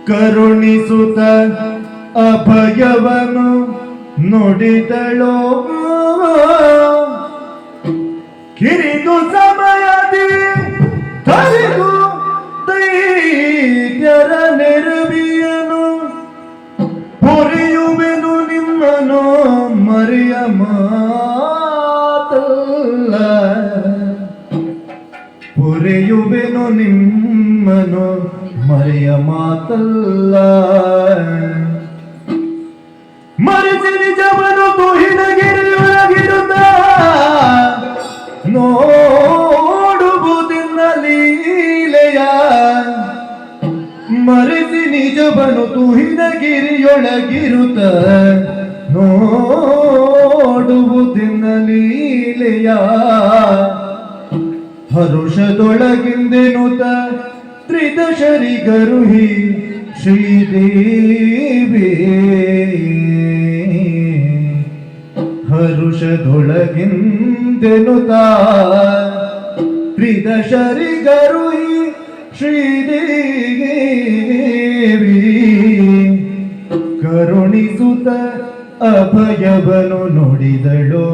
ಕರುಣಿಸುತ್ತ ಅಭಯವನು ನುಡಿದಳೋ ಕಿರಿದು ಸಮಯದಿ ತರಿದು ದೈತ್ಯರ ನೆರವಿಯನು ಪೊರೆಯುವೆನು ನಿಮ್ಮನು ಮರೆಯ ಮಾತಲ್ಲ ಪೊರೆಯುವೆನು ನಿಮ್ಮನು ಮರೆಯ ಮಾತಲ್ಲ ಮರೆಸಿ ನಿಜವನು ತುಹಿನಗಿರಿಯೊಳಗಿರುತ್ತ ನೋಡುವುದಿನ್ನ ಲೀಲೆಯ ಮರೆಸಿ ನಿಜವನು ತುಹಿನಗಿರಿಯೊಳಗಿರುತ್ತ ನೋಡುವುದಿನ್ನ ಲೀಲೆಯ ಹರುಷದೊಳಗಿಂದೆನುತ ತ್ರಿದಶರಿ ಗರುಹಿ ಶ್ರೀದೇವಿ ಹರುಷದೊಳಗಿಂದೆನುತ ತ್ರಿದಶರಿ ಗರುಹಿ ಶ್ರೀದೇವಿ ಕರುಣಿಸುತ್ತ ಅಭಯವನು ನುಡಿದಳು